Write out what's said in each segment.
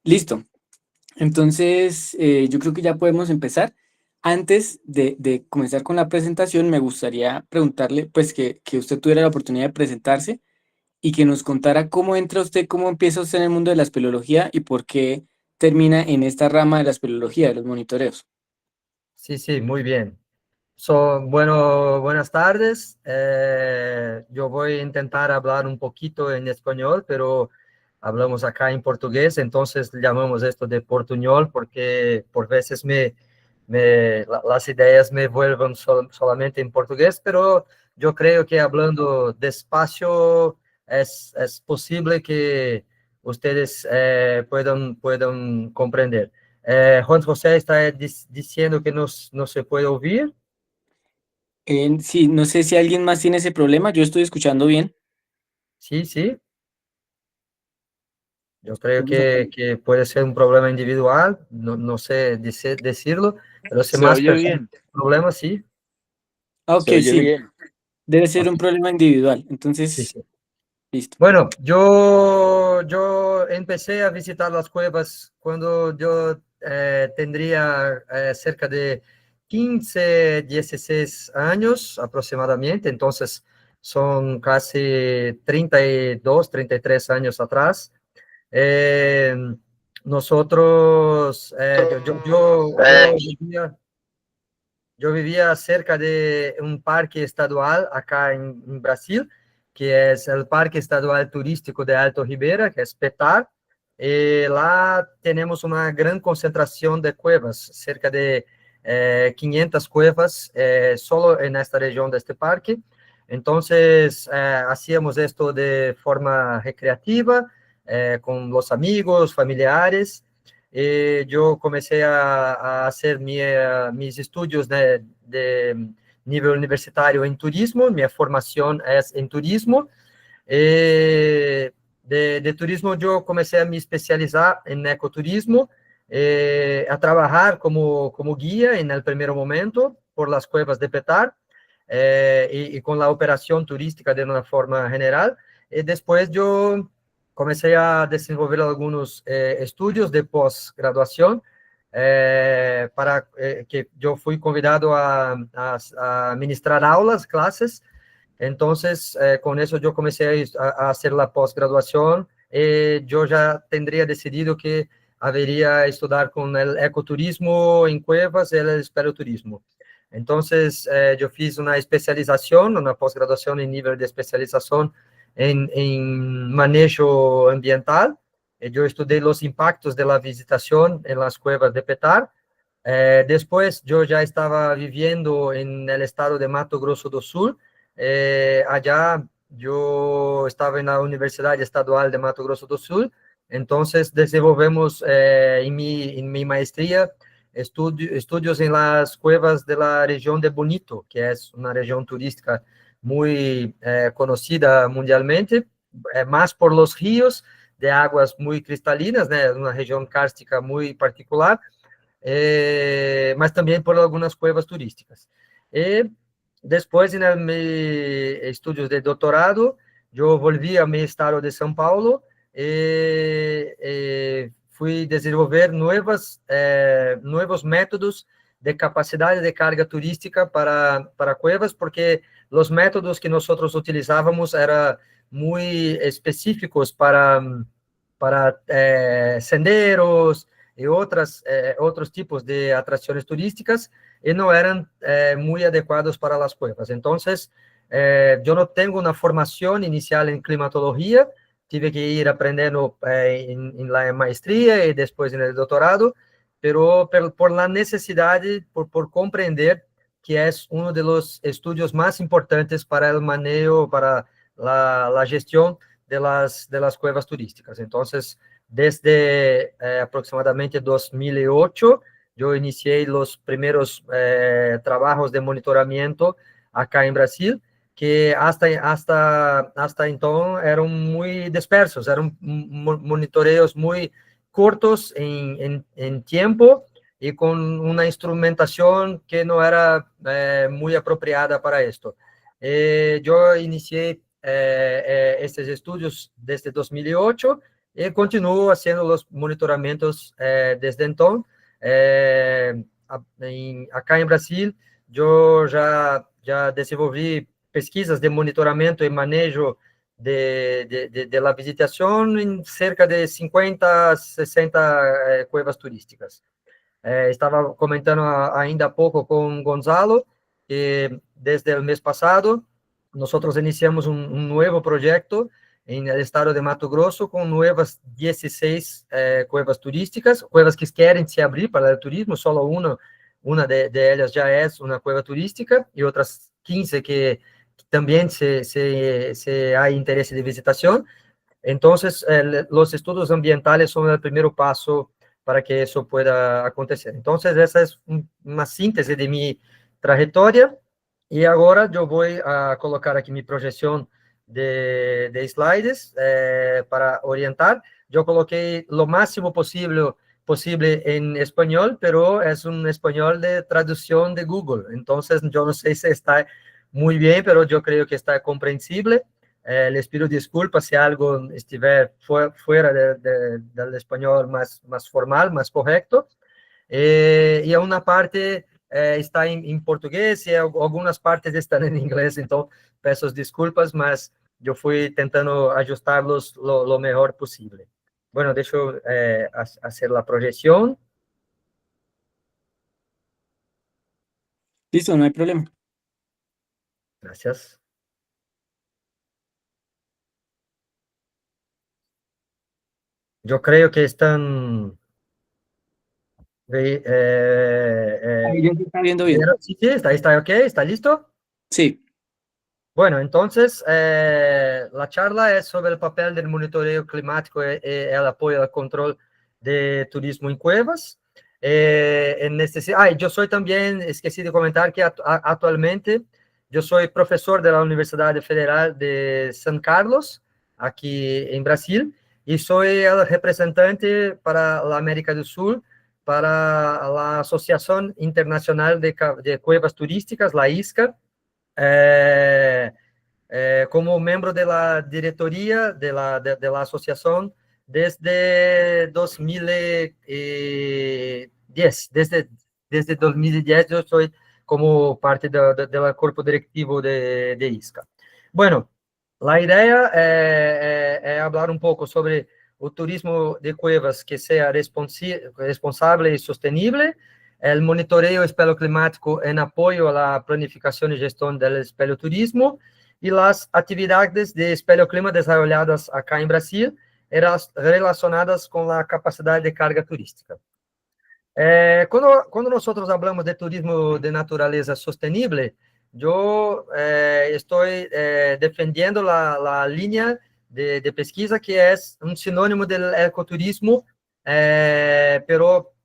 Listo. Entonces, yo creo que ya podemos empezar. Antes de comenzar con la presentación, me gustaría preguntarle, pues, que usted tuviera la oportunidad de presentarse y que nos contara cómo entra usted, cómo empieza usted en el mundo de la espeleología y por qué termina en esta rama de la espeleología, de los monitoreos. Sí, sí, muy bien. Bueno, buenas tardes. Yo voy a intentar hablar un poquito en español, pero hablamos acá en portugués, entonces llamamos esto de portuñol porque por veces las ideas me vuelven solamente en portugués, pero yo creo que hablando despacio es posible que ustedes puedan comprender. Juan José está diciendo que no se puede oír. Sí, no sé si alguien más tiene ese problema, yo estoy escuchando bien. Sí, sí. Yo creo Vamos a- que puede ser un problema individual, no sé decirlo, pero si Se más oye personas bien, tienen problemas, sí. Ah, ok, se oye sí, bien. debe ser Ok, un problema individual. sí, Entonces, sí. listo. Bueno, yo empecé a visitar las cuevas cuando yo tendría cerca de 15, 16 años aproximadamente, entonces son casi 32, 33 años atrás. Eh, nosotros, yo vivía cerca de un parque estadual acá en Brasil, que es el Parque Estadual Turístico de Alto Ribeira, que es PETAR. Lá tenemos una gran concentración de cuevas, cerca de 500 cuevas solo en esta región de este parque. Entonces, hacíamos esto de forma recreativa, con los amigos, familiares. Yo comencé a hacer mis estudios de nivel universitario en turismo, mi formación es en turismo. De turismo yo comencé a me especializar en ecoturismo, a trabajar como guía en el primer momento por las cuevas de Petar, y con la operación turística de una forma general. Después yo comencé a desenvolver algunos estudios de posgraduación, para que yo fui convidado a ministrar aulas, clases. Entonces, con eso yo comencé a hacer la posgraduación. Yo ya tendría decidido que habería estudiar con el ecoturismo en cuevas y el esperoturismo. Entonces, yo fiz una especialización, una posgraduación en nivel de especialización en manejo ambiental. Yo estudié los impactos de la visitación en las cuevas de Petar. Después, yo ya estaba viviendo en el estado de Mato Grosso do Sul. Allá yo estaba en la Universidad Estadual de Mato Grosso do Sul. Entonces, desenvolvemos en mi maestría estudios en las cuevas de la región de Bonito, que es una región turística muy conocida mundialmente, más por los ríos de aguas muy cristalinas, né? Una región cárstica muy particular, mas também por algumas cuevas turísticas. E depois, em meus estudos de doutorado, eu volvi ao meu estado de São Paulo e fui desenvolver novos métodos de capacidade de carga turística para cuevas, porque os métodos que nós utilizávamos eram muito específicos para senderos e outros tipos de atrações turísticas, e não eram muito adequados para as cuevas. Então, eu não tenho uma formação inicial em climatologia, tive que ir aprendendo em la maestria e depois no doutorado, pero por la necessidade, por compreender que é um dos estudos mais importantes para o manejo, para a gestão de las cuevas turísticas. Entonces, desde aproximadamente 2008, yo inicié los primeros trabajos de monitoramiento acá en Brasil, que hasta entonces eran muy dispersos, eran monitoreos muy cortos en tiempo y con una instrumentación que no era muy apropiada para esto. Yo inicié esses estudos desde 2008 e continuo haciendo los monitoramentos desde entonces. Acá en Brasil, yo ya desenvolví pesquisas de monitoramento y manejo de la visitación en cerca de 50, 60 cuevas turísticas. Estaba comentando ainda há pouco com Gonzalo, que desde o mês passado, nós iniciamos um novo projeto em el estado de Mato Grosso, com novas 16 cuevas turísticas, cuevas que querem se abrir para o turismo, só uma de elas já é uma cueva turística, e outras 15 que também se há interesse de visitação. Então, os estudos ambientales são o primeiro passo para que isso pueda acontecer. Então, essa é uma síntese de minha trajetória, e agora eu vou colocar aqui minha projeção de slides para orientar. Eu coloquei o máximo possível em espanhol, pero é espanhol de tradução de Google. Então, eu não sei se está muito bem, pero eu creio que está compreensível. Les pido disculpas si algo estiver fuera del español más formal, más correcto. Y una parte está en portugués y algunas partes están en inglés, entonces peço disculpas, mas yo fui tentando ajustarlos lo mejor posible. Bueno, deixa eu hacer la proyección. Listo, no hay problema. Gracias. Yo creo que están... Ahí ya se está viendo bien. sí, está ok, ¿está listo? Sí. Bueno, entonces, la charla es sobre el papel del monitoreo climático y el apoyo al control de turismo en cuevas. Yo soy también, esqueci de comentar que actualmente yo soy profesor de la Universidad Federal de San Carlos, aquí en Brasil, y soy el representante para la América del Sur, para la Asociación Internacional de Cuevas Turísticas, la ISCA, como miembro de la diretoría de la asociación desde 2010. Desde 2010 yo soy como parte del cuerpo directivo de ISCA. Bueno, la idea es hablar un poco sobre el turismo de cuevas que sea responsable y sostenible, el monitoreo espeleoclimático en apoyo a la planificación y gestión del espeleoturismo y las actividades de espeleoclima desarrolladas acá en Brasil relacionadas con la capacidad de carga turística. Cuando nosotros hablamos de turismo de naturaleza sostenible, yo estoy defendiendo la línea de pesquisa que es un sinónimo del ecoturismo, pero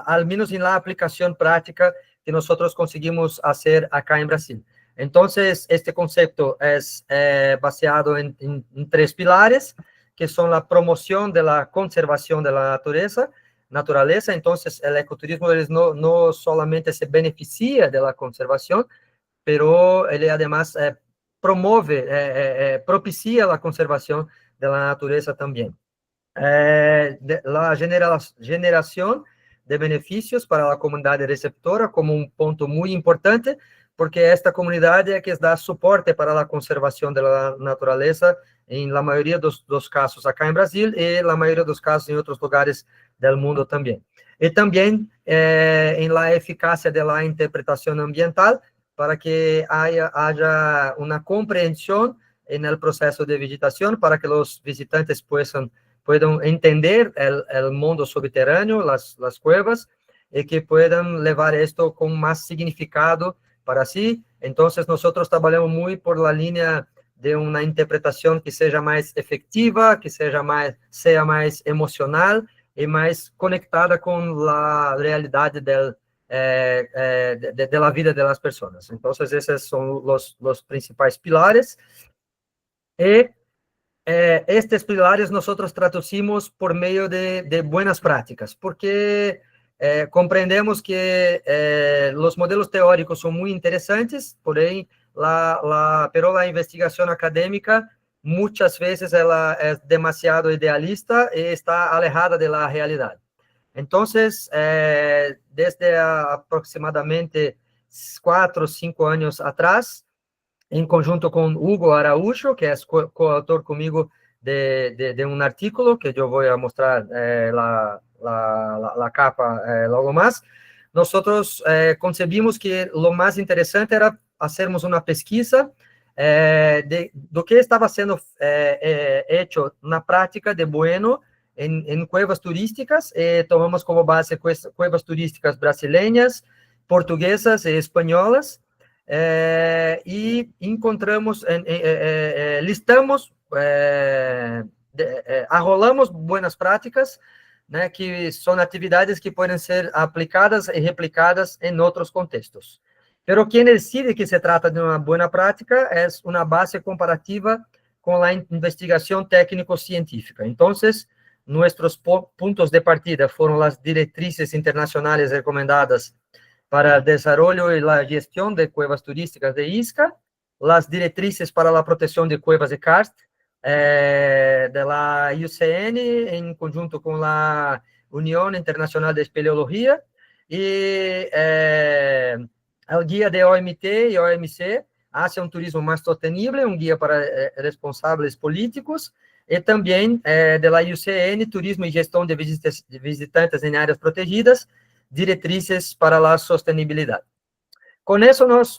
al menos en la aplicación práctica que nosotros conseguimos hacer acá en Brasil. Entonces, este concepto es baseado en 3 pilares, que son la promoción de la conservación de la naturaleza. Entonces, el ecoturismo no solamente se beneficia de la conservación, pero él además propicia la conservación de la naturaleza también. La generación de beneficios para la comunidad receptora como un punto muy importante, porque esta comunidad es que da soporte para la conservación de la naturaleza en la mayoría de los casos acá en Brasil y la mayoría de los casos en otros lugares del mundo también. Y también en la eficacia de la interpretación ambiental para que haya una comprensión en el proceso de vegetación, para que los visitantes puedan entender el mundo subterráneo, las cuevas, y que puedan llevar esto con más significado para sí. Entonces, nosotros trabajamos muy por la línea de una interpretación que sea más efectiva, que sea más emocional y más conectada con la realidad de la vida de las personas. Entonces, esos son los principales pilares. Y estos pilares nosotros traducimos por medio de buenas prácticas, porque compreendemos que los modelos teóricos son muy interesantes, porém, pero la investigación académica muchas veces ela es demasiado idealista y está alejada de la realidad. Entonces, desde aproximadamente 4 o 5 años atrás, en conjunto con Hugo Araújo, que es coautor conmigo de un artículo que yo voy a mostrar la capa luego más, nosotros concebimos que lo más interesante era hacermos una pesquisa de lo que estaba siendo hecho na prática de bueno en cuevas turísticas. Tomamos como base cuevas turísticas brasileñas, portuguesas y españolas, y encontramos, listamos, arrolamos buenas práticas, né, que são atividades que podem ser aplicadas e replicadas em outros contextos. Pero quem decide que se trata de uma boa prática é uma base comparativa com a investigação técnico-científica. Então, nossos pontos de partida foram as diretrizes internacionais recomendadas para el desarrollo y la gestión de cuevas turísticas de ISCA, las directrices para la protección de cuevas de karst, de la IUCN, en conjunto con la Unión Internacional de Espeleología, y el guía de OMT y OMC hacia un turismo más sostenible, un guía para responsables políticos, y también de la IUCN, Turismo y Gestión de Visitantes en Áreas Protegidas, diretrizes para a sustentabilidade. Com isso, nós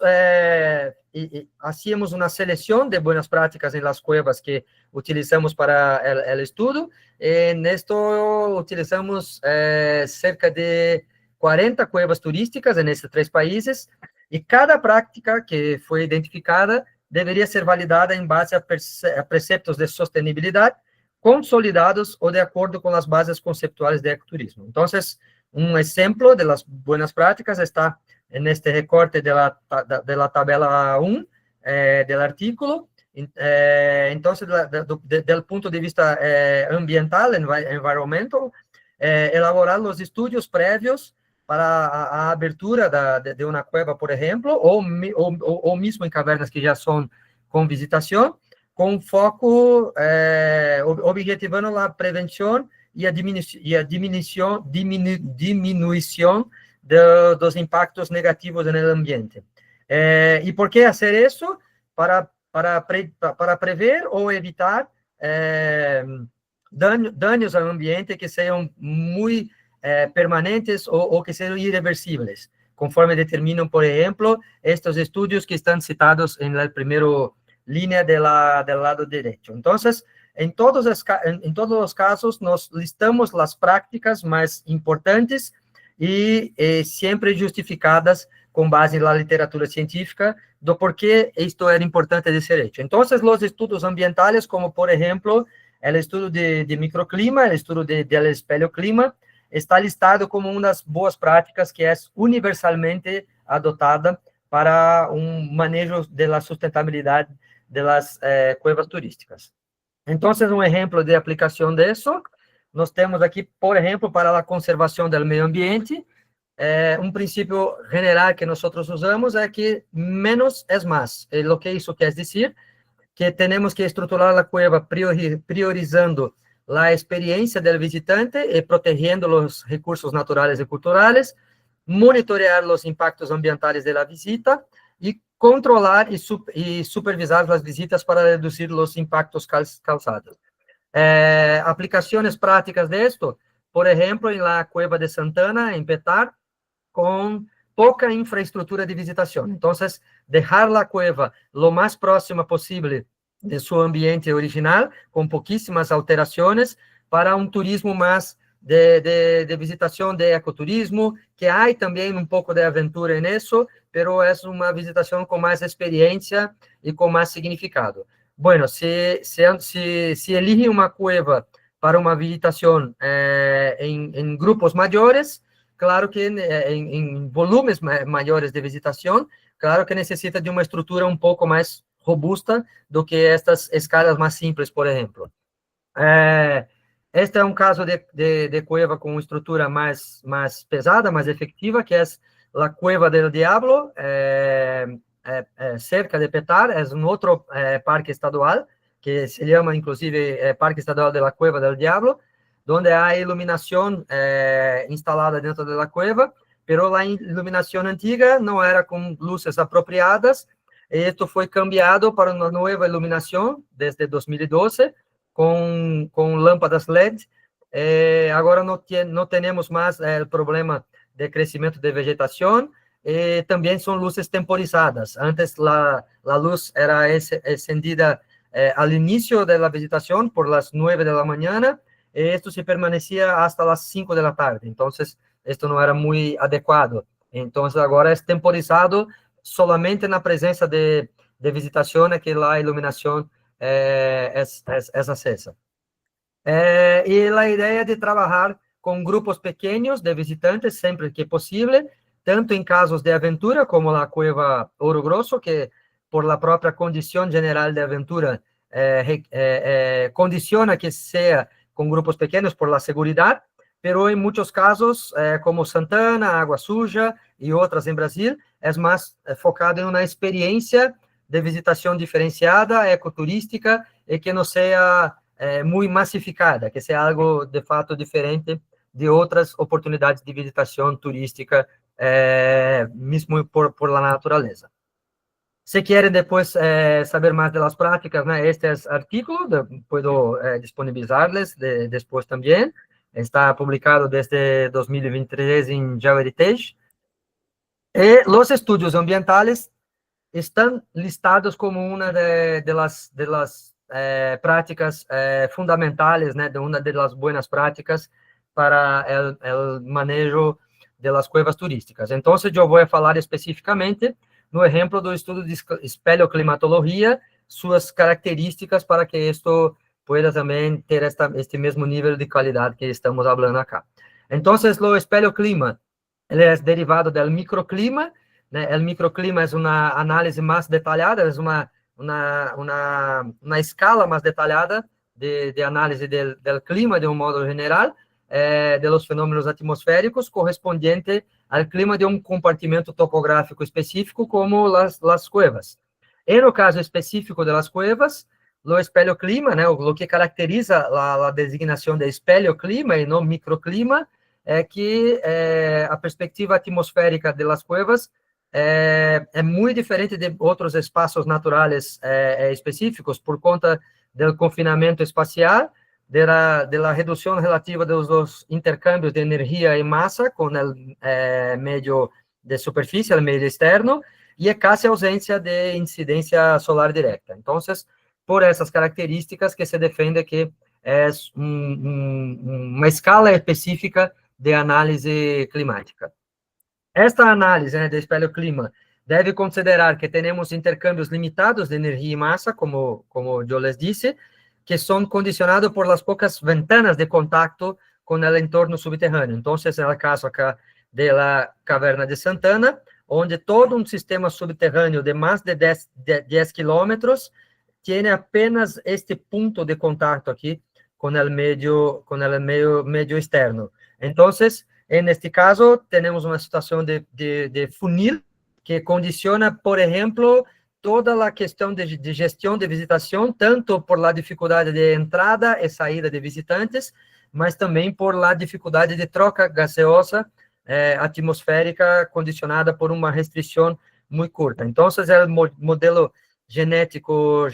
hacíamos uma seleção de boas práticas em las cuevas que utilizamos para o estudo. Nesto utilizamos cerca de 40 cuevas turísticas nesses 3 países, e cada prática que foi identificada deveria ser validada em base a preceptos de sustentabilidade consolidados ou de acordo com as bases conceptuais de ecoturismo. Então, un ejemplo de las buenas prácticas está en este recorte de la tabela 1 del artículo. Entonces, desde el punto de vista ambiental, environmental, elaborar los estudios previos para a abertura de una cueva, por ejemplo, o mismo en cavernas que ya son con visitación, con foco objetivando la prevención e a diminuição dos impactos negativos no ambiente. E por que fazer isso? Para prever ou evitar danos ao ambiente que sejam muito permanentes ou que sejam irreversíveis, conforme determinam, por exemplo, estes estudos que estão citados na primeira linha do lado direito. Então, em todos os casos, nós listamos as práticas mais importantes e sempre justificadas com base na literatura científica do porquê isto era importante de ser hecho. Então, os estudos ambientais, como, por exemplo, o estudo de microclima, o estudo del espeleoclima, está listado como uma das boas práticas que é universalmente adotada para manejo da sustentabilidade das cuevas turísticas. Então, um exemplo de aplicação disso, nós temos aqui, por exemplo, para a conservação do meio ambiente, um princípio general que nós usamos é que menos é mais. O que isso quer dizer? Que temos que estruturar a cueva priorizando a experiência do visitante e protegendo os recursos naturais e culturais, monitorear os impactos ambientais da visita e controlar e supervisar as visitas para reduzir os impactos causados. Aplicações práticas disto, por exemplo, em la Cueva de Santana, em Petar, com pouca infraestrutura de visitação. Então, deixar a cueva lo mais próxima possível de seu ambiente original, com pouquíssimas alterações, para turismo mais de visitação de ecoturismo, que há também pouco de aventura nisso, pero é uma visitação com mais experiência e com mais significado. Bueno, se elige uma cueva para uma visitação em grupos maiores, claro que em volumes maiores de visitação, claro que necessita de uma estrutura pouco mais robusta do que estas escalas mais simples, por exemplo. Este é um caso de cueva com estrutura mais pesada, mais efetiva, que é a Cueva del Diablo, cerca de Petar, é um outro parque estadual, que se llama inclusive Parque Estadual de la Cueva del Diablo, donde hay iluminación instalada dentro de la cueva, pero la iluminación antigua no era con luces apropiadas. Esto fue cambiado para una nueva iluminación desde 2012 con lámparas LED. Agora no tenemos más el problema de crecimiento de vegetación. También son luces temporizadas. Antes la luz era encendida al inicio de la vegetación por las 9 de la mañana. Esto se permanecía hasta las 5 de la tarde. Entonces, esto no era muy adecuado. Entonces, agora es temporizado solamente na presença de visitação, que lá a iluminação é acesa. E a ideia de trabalhar com grupos pequenos de visitantes, sempre que possível, tanto em casos de aventura, como a Cueva Ouro Grosso, que por la própria condição geral de aventura, condiciona que seja com grupos pequenos por la seguridade, pero em muitos casos, como Santana, Água Suja e outras em Brasil, é mais focado em uma experiência de visitação diferenciada, ecoturística, e que não seja muito massificada, que seja algo, de fato, diferente de outras oportunidades de visitação turística, mesmo por la natureza. Se querem depois saber mais das práticas, né, este é o artículo, puedo disponibilizar-les depois também. Está publicado desde 2023 em GeoHeritage. E os estudos ambientales estão listados como uma de las práticas fundamentais, né, de uma das boas práticas para o manejo de las cuevas turísticas. Então, eu vou falar especificamente no exemplo do estudo de espeleoclimatologia, suas características para que isto pueda também ter este mesmo nível de qualidade que estamos falando acá. Então, o espeleoclima, ele é derivado do microclima, né? O microclima é uma análise mais detalhada, é uma escala mais detalhada de análise do clima de um modo geral, de los fenômenos atmosféricos, correspondente ao clima de um compartimento topográfico específico, como as cuevas. E no caso específico das cuevas, o espeleoclima, né, o que caracteriza a designação de espeleoclima e não microclima, é que a perspectiva atmosférica das cuevas é muito diferente de outros espaços naturais específicos, por conta do confinamento espacial, de la redução relativa dos intercâmbios de energia e massa com o meio de superfície, o meio externo, e a quase ausência de incidência solar direta. Então, por essas características que se defende que é uma escala específica de análise climática. Esta análise, né, de espeleoclima deve considerar que temos intercâmbios limitados de energia e massa, como eu les disse, que são condicionados por las poucas ventanas de contato com o entorno subterrâneo. Então, é o caso acá da caverna de Santana, onde todo um sistema subterrâneo de mais de 10 quilômetros tem apenas este ponto de contato aqui com o meio externo. Então, neste caso, temos uma situação de funil que condiciona, por exemplo, toda a questão de gestão de visitação, tanto por la dificuldade de entrada e saída de visitantes, mas também por la dificuldade de troca gaseosa atmosférica condicionada por uma restrição muito curta. Então, é o modelo genético,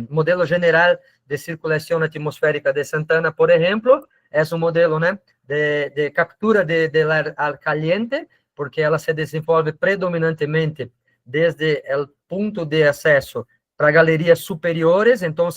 modelo general de circulação atmosférica de Santana, por exemplo, é um modelo, né, de captura de ar caliente, porque ela se desenvolve predominantemente desde o ponto de acesso para galerias superiores. Então,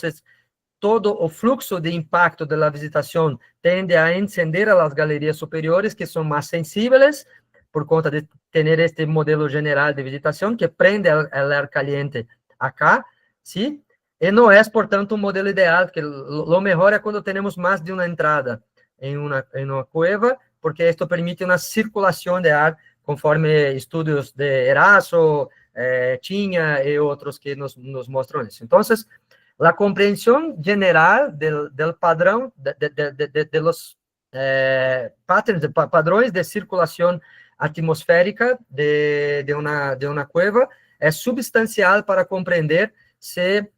todo o fluxo de impacto da visitação tende a encender as galerias superiores, que são mais sensíveis, por conta de ter este modelo general de visitação, que prende o ar caliente acá, sim? E não é, portanto, um modelo ideal, que o melhor é quando temos mais de uma entrada em uma cueva, porque isto permite uma circulação de ar, conforme estudos de Eraso, Tinha e outros que nos mostram isso. Então, a compreensão general do padrão, de los padrões de circulação atmosférica de uma cueva é substancial para compreender se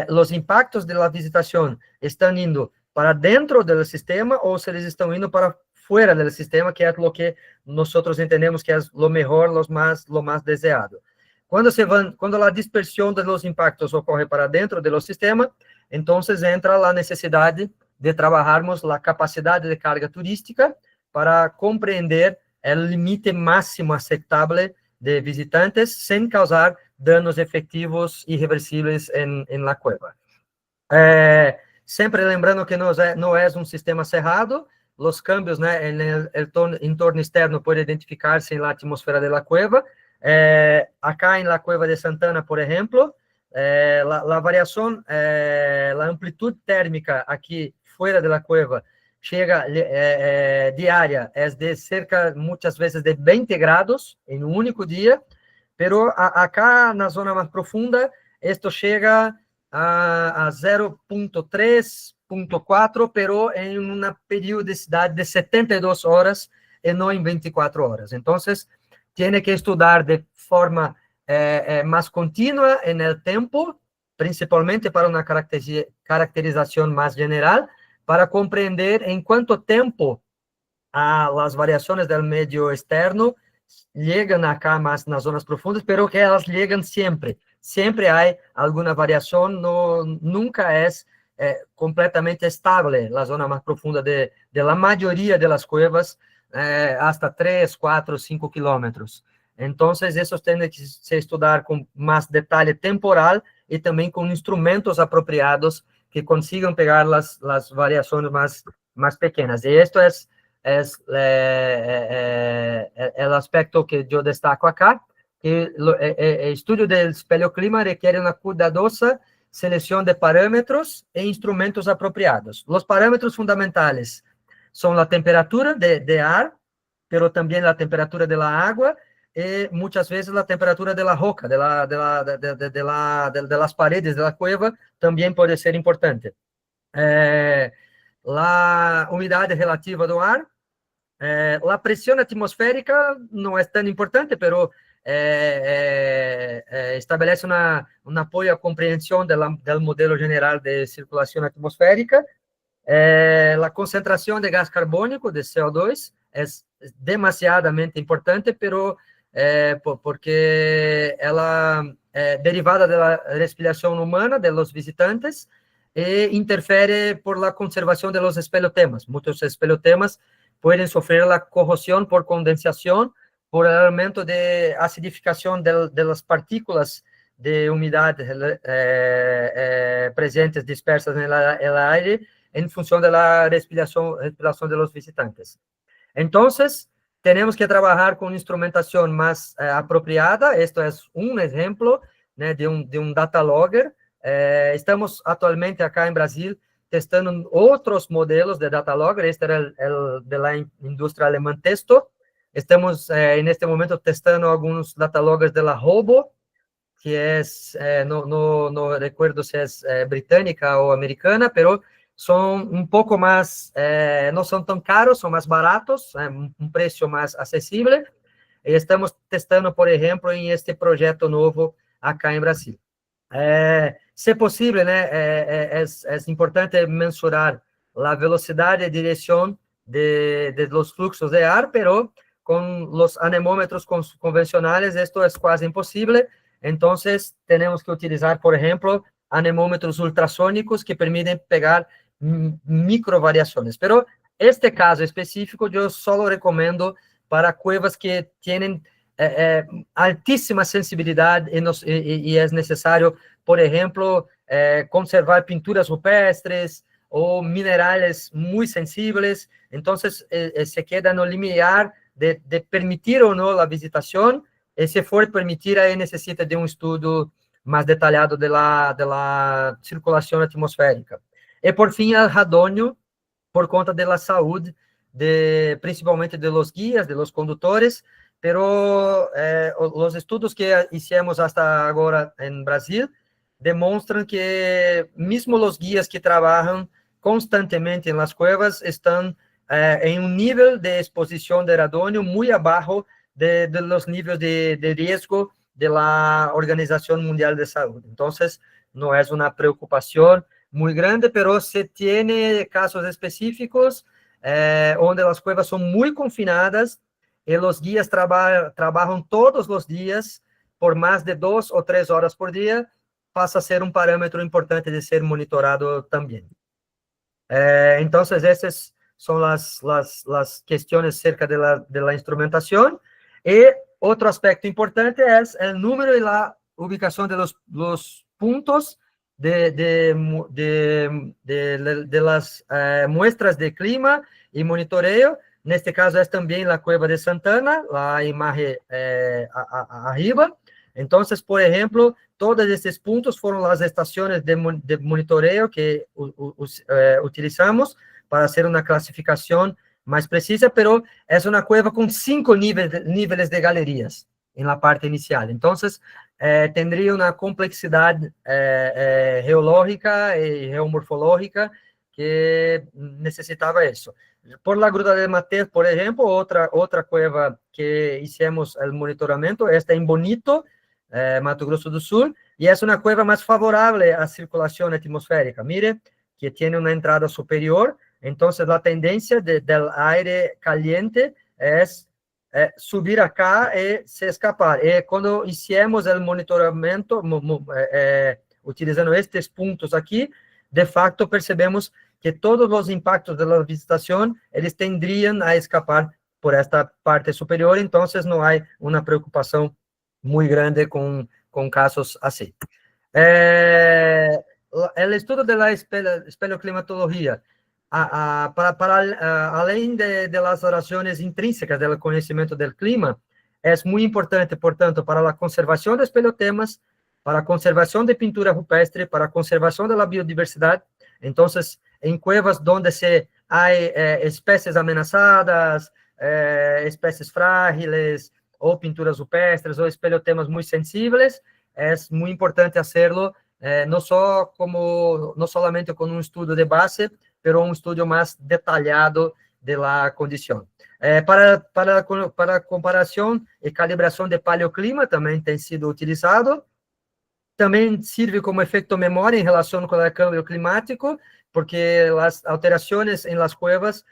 los impactos de la visitación están yendo para dentro del sistema o se les están yendo para fuera del sistema, que es lo que nosotros entendemos que es lo mejor, lo más deseado. Cuando la dispersión de los impactos ocurre para dentro de los sistemas, entonces entra la necesidad de trabajarmos la capacidad de carga turística para comprender el límite máximo aceptable de visitantes sin causar danos efectivos irreversibles en la cueva. Sempre lembrando que não é um sistema cerrado, os cambios, né, no entorno externo podem identificar-se na atmosfera da cueva. Acá na cueva de Santana, por exemplo, a variação, a amplitude térmica aqui fora da cueva chega diária, é de cerca, muitas vezes, de 20 graus em um único dia, pero acá na zona mais profunda, isto chega a 0.3, 0.4, pero em uma periodicidade de 72 horas e não em 24 horas. Então, tem que estudar de forma mais contínua no tempo, principalmente para uma caracterização mais geral, para compreender em quanto tempo as variações do meio externo chegam acá mais nas zonas profundas, pero que elas chegam sempre. Sempre há alguma variação, nunca é completamente estável a zona mais profunda de la maioria das cuevas, hasta 3, 4, 5 kilómetros. Então, isso tem que se estudar com mais detalhe temporal e também com instrumentos apropriados que consigam pegar as variações mais pequenas. E isto é o aspecto que eu destaco acá, que o estudo do espeleoclima requer uma cuidadosa seleção de parâmetros e instrumentos apropriados. Os parâmetros fundamentais são a temperatura de ar, pero também a temperatura da água e muitas vezes a temperatura da roca, das paredes da cueva, também pode ser importante. A umidade relativa do ar, a pressão atmosférica não é tão importante, pero estabelece um apoio à compreensão do modelo geral de circulação atmosférica. A concentração de gás carbônico, de CO2, é demasiadamente importante, pero porque ela é derivada da respiração humana de los visitantes e interfere por la conservação de los espeleotemas. Muitos espeleotemas podem sofrer la corrosão por condensação, por el aumento de acidificação de las partículas de umidade presentes dispersas no aire em função da respiração de los visitantes. Então, temos que trabalhar com instrumentação mais apropriada. Este é um exemplo, né, de um data logger. Estamos atualmente acá em Brasil testando outros modelos de data logger. Este era o da indústria alemã Testo. Estamos, neste momento, testando alguns data loggers da Robo, que não recordo se é britânica ou americana, pero são um pouco mais, não são tão caros, são mais baratos, um preço mais acessível. E estamos testando, por exemplo, em este projeto novo acá em Brasil. Se possível, né, é importante mensurar a velocidade e direção de los fluxos de ar, pero com os anemômetros convencionais, isto é quase impossível. Então, temos que utilizar, por exemplo, anemômetros ultrassônicos que permitem pegar microvariações. Pero este caso específico, eu só recomendo para cuevas que têm altíssima sensibilidade e é necessário, por exemplo, conservar pinturas rupestres ou minerais muito sensíveis. Então, se queda no limiar de permitir ou não a visitação, e se for permitir, aí necessita de um estudo mais detalhado da circulação atmosférica. E, por fim, o radônio, por conta da saúde, principalmente de los guias, de los condutores, pero os estudos que hicimos até agora em Brasil demonstram que mesmo os guias que trabalham constantemente nas cuevas estão em um nível de exposição de radônio muito abaixo de los níveis de risco da Organização Mundial de Saúde. Então, no es una preocupación muy grande, pero se tiene casos específicos donde las cuevas son muy confinadas y los guías trabajan todos los días por más de 2 o 3 horas por día, pasa a ser un parámetro importante de ser monitorado también. Entonces, esas son las cuestiones cerca de la instrumentación. Y otro aspecto importante es el número y la ubicación de los puntos de las muestras de clima y monitoreo. En este caso es también la Cueva de Santana, la imagen arriba. Entonces, por ejemplo, todos estos puntos fueron las estaciones de monitoreo que utilizamos para hacer una clasificación más precisa, pero es una cueva con 5 niveles de galerías en la parte inicial. Entonces, tendría una complejidad geológica y geomorfológica que necesitaba eso. Por la Gruta de Mateus, por ejemplo, otra cueva que hicimos el monitoramiento, está en Bonito, Mato Grosso do Sul, y es una cueva más favorable a circulación atmosférica. Mire, que tiene una entrada superior, entonces la tendencia del aire caliente es subir acá y se escapar. Y cuando hicimos el monitoramento, utilizando estos puntos aquí, de facto percebemos que todos los impactos de la visitación, eles tendrían a escapar por esta parte superior, entonces no hay una preocupación muy grande con casos así. El estudio de la espeleoclimatología, além de las relaciones intrínsecas del conocimiento del clima, es muy importante, por tanto, para la conservación de espeleotemas, para la conservación de pintura rupestre, para la conservación de la biodiversidad. Entonces, en cuevas donde hay especies amenazadas, especies frágiles, o pinturas rupestres, o espeleotemas muy sensibles, es muy importante hacerlo, no solamente con un estudio de base, pero un estudio más detallado de la condición. Para comparación y calibración de paleoclima también ha sido utilizado. También sirve como efecto memoria en relación con el cambio climático, porque las alteraciones en las cuevas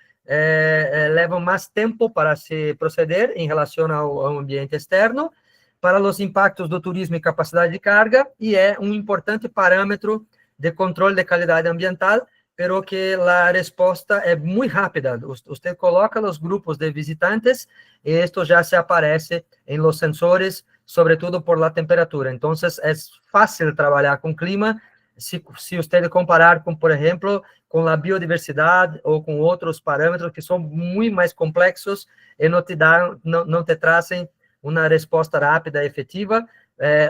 levam mais tempo para se proceder em relação ao ambiente externo, para os impactos do turismo e capacidade de carga, e é um importante parâmetro de controle de qualidade ambiental, pero que a resposta é muito rápida. Você coloca os grupos de visitantes e isto já se aparece em los sensores, sobretudo por la temperatura. Então, é fácil trabalhar com clima, se você comparar com, por exemplo, com a biodiversidade ou com outros parâmetros que são muito mais complexos e não te trazem uma resposta rápida e efetiva.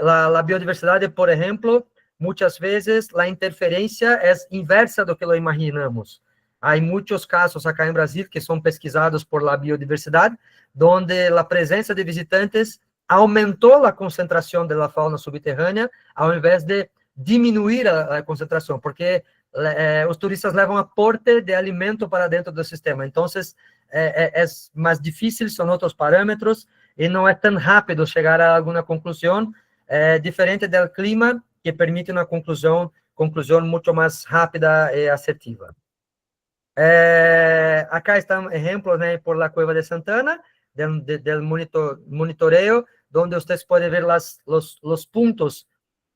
A biodiversidade, por exemplo, muitas vezes a interferência é inversa do que lo imaginamos. Há muitos casos acá em Brasil que são pesquisados por la biodiversidade, onde a presença de visitantes aumentou a concentração da fauna subterrânea, ao invés de diminuir a concentração, porque os turistas levam aporte de alimento para dentro do sistema. Então, é mais difícil, são outros parâmetros, e não é tão rápido chegar a alguma conclusão, diferente do clima, que permite uma conclusão muito mais rápida e assertiva. Acá estão exemplos, né, por la Cueva de Santana, del monitoreo, onde vocês podem ver os pontos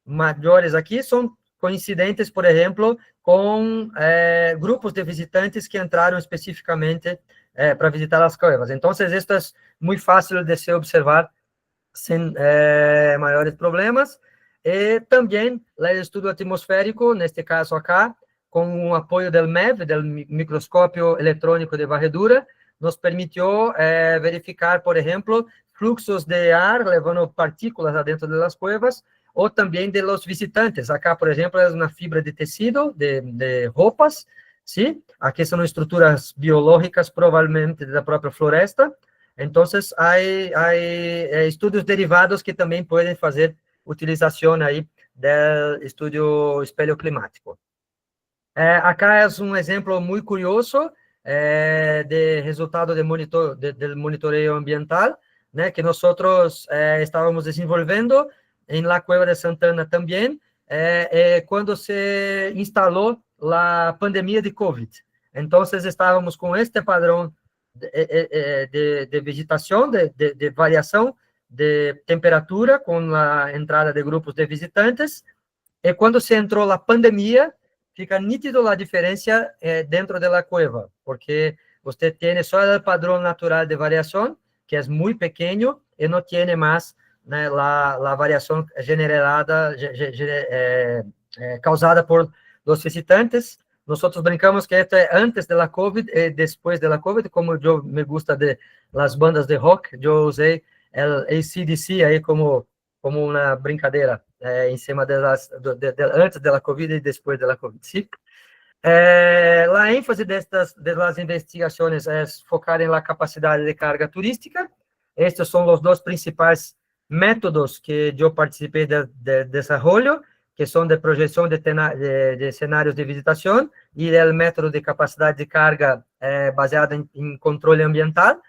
maiores aqui, são coincidentes, por exemplo, com grupos de visitantes que entraram especificamente para visitar as cuevas. Então, isto é muito fácil de se observar sem maiores problemas. E também o estudo atmosférico, neste caso acá, com o apoio do MEV, do microscópio eletrônico de varredura, nos permitiu verificar, por exemplo, fluxos de ar levando partículas adentro das cuevas, ou também de los visitantes. Acá, por exemplo, é uma fibra de tecido, de roupas, ¿sí? Aqui são estruturas biológicas, provavelmente da própria floresta. Então, há estudos derivados que também podem fazer utilização aí do estudo espeleoclimático. Acá é um exemplo muito curioso de resultado de monitoreio ambiental, né, que nós estávamos desenvolvendo em la Cueva de Santana também, quando se instalou a pandemia de COVID. Então, estávamos com este padrão de vegetação, de variação de temperatura, com a entrada de grupos de visitantes, e quando se entrou a pandemia, fica nítido a diferença dentro da cueva, porque você tem só o padrão natural de variação, que é muito pequeno, e não tem mais, né, a variação generada, causada por os visitantes. Nós brincamos que esto é antes da COVID e depois da COVID, como eu me gusta de las bandas de rock, eu usei o AC/DC aí como uma brincadeira em cima antes da COVID e depois da COVID. ¿Sí? A ênfase das investigações é focar em capacidade de carga turística. Estes são os dois principais métodos que eu participei de desenvolvimento, que são de projeção de cenários de visitação e o método de capacidade de carga baseado em controle ambiental.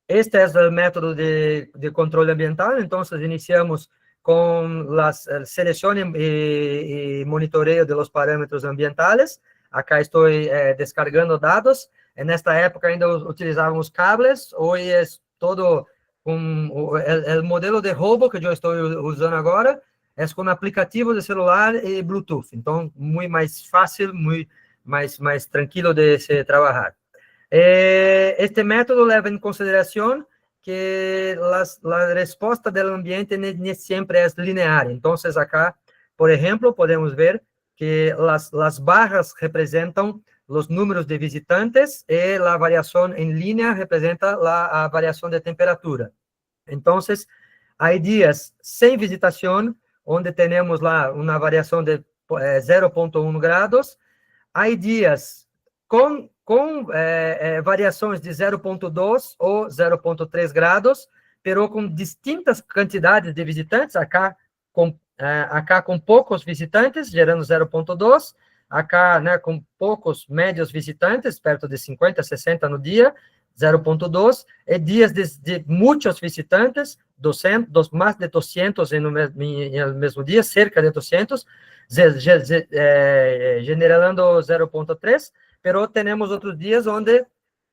Este é o método de controle ambiental. Então, iniciamos com a seleção e monitoreo de los parâmetros ambientales. Acá estou descargando dados. Nesta época ainda utilizávamos cables. Hoje é todo o modelo de roubo que eu estou usando agora é com aplicativo de celular e Bluetooth. Então, muito mais fácil, muito mais tranquilo de se trabalhar. Este método leva em consideração que a resposta do ambiente nem sempre é linear. Então, acá, por exemplo, podemos ver que as barras representam os números de visitantes e a variação em linha representa a variação de temperatura. Então, há dias sem visitação, onde temos lá uma variação de 0,1 graus. Há dias com variações de 0,2 ou 0,3 graus, pero com distintas quantidades de visitantes, acá com poucos visitantes, gerando 0,2, acá, né, com poucos médios visitantes, perto de 50, 60 no dia, 0,2, e dias de muitos visitantes, 200, mais de 200 no mesmo dia, cerca de 200, generando 0,3, pero temos outros dias onde